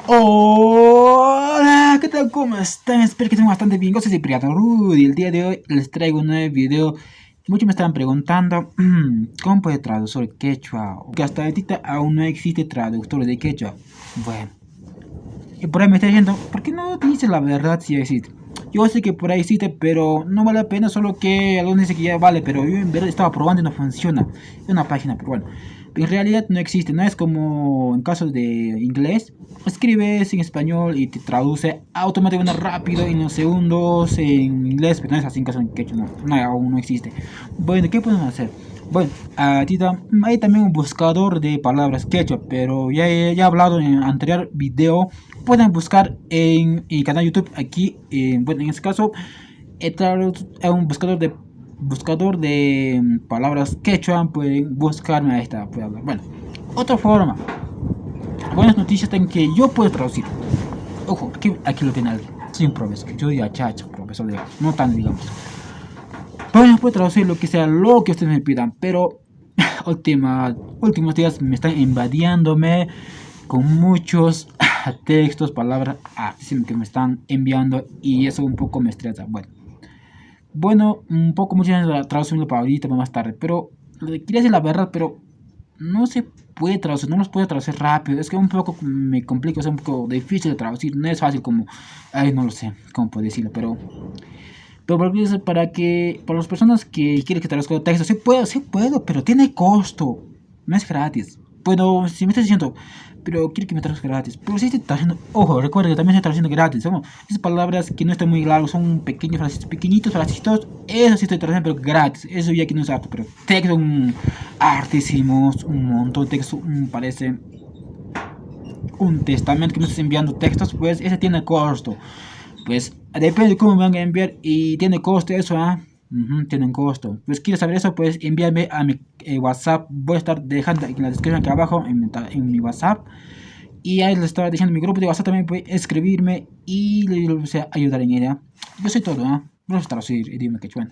Hola, ¿qué tal? ¿Cómo están? Espero que estén bastante bien. Yo soy Cipriano Rudy. El día de hoy les traigo un nuevo video. Muchos me estaban preguntando cómo puede traducir quechua. Que hasta ahorita aún no existe traductor de quechua. Bueno, y por ahí me está diciendo, ¿por qué no dices la verdad si existe? Yo sé que por ahí existe, pero no vale la pena, solo que algunos dicen que ya vale, pero yo en verdad estaba probando y no funciona. Es una página, pero bueno. En realidad no existe, no es como en caso de inglés. Escribes en español y te traduce automáticamente rápido en los segundos en inglés, pero no es así en caso de quechua, no, aún no existe. Bueno, ¿qué podemos hacer? Bueno, hay también un buscador de palabras quechua, pero ya he hablado en el anterior video. Pueden buscar en el canal YouTube aquí, bueno, en este caso, es un buscador de palabras quechua. Pueden buscarme, ahí está, puede hablar. Bueno, otra forma, buenas noticias en que yo puedo traducir. Ojo, aquí lo tiene alguien. Soy un profesor, yo digo chacha, profesor, digamos, no tan digamos. Bueno, puedo traducir lo que sea, lo que ustedes me pidan, pero últimos días me están invadiéndome con muchos textos, palabras que me están enviando y eso un poco me estresa. Bueno, un poco muchas veces la traducción para ahorita, más tarde, pero quería decir la verdad, pero no se puede traducir, no los puedo traducir rápido, es que un poco me complica, es un poco difícil de traducir, no es fácil como, ay, no lo sé cómo puedo decirlo, pero para las personas que quieren que traduzca texto, sí puedo, pero tiene costo, no es gratis. Bueno, si me estás diciendo, pero quiero que me traduzca gratis, pero si estoy traduciendo, ojo, recuerda que también estoy traduciendo gratis, ¿no? Esas palabras que no están muy largos, son pequeños frasecitos, pequeñitos frasecitos, eso sí estoy traduciendo, pero gratis, eso ya que no es harto, pero texto artísimos, un montón de texto, parece un testamento que me estás enviando textos, pues ese tiene costo. Pues depende de cómo me van a enviar y tiene costo eso, ¿ah? Tiene un costo. Pues quieres saber eso, pues envíame a mi WhatsApp. Voy a estar dejando en la descripción aquí abajo en mi WhatsApp. Y ahí les estaba diciendo, mi grupo de WhatsApp también puede escribirme y les ayudar en ella. Yo sé todo, ¿ah? Vamos a traducir idioma quechua.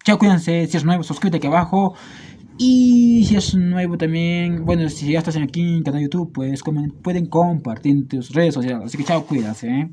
Chao, cuídense. Si es nuevo, suscríbete aquí abajo. Y si es nuevo también, bueno, si ya estás aquí en el canal de YouTube, pues pueden compartir en tus redes sociales. Así que chao, cuídense, ¿eh?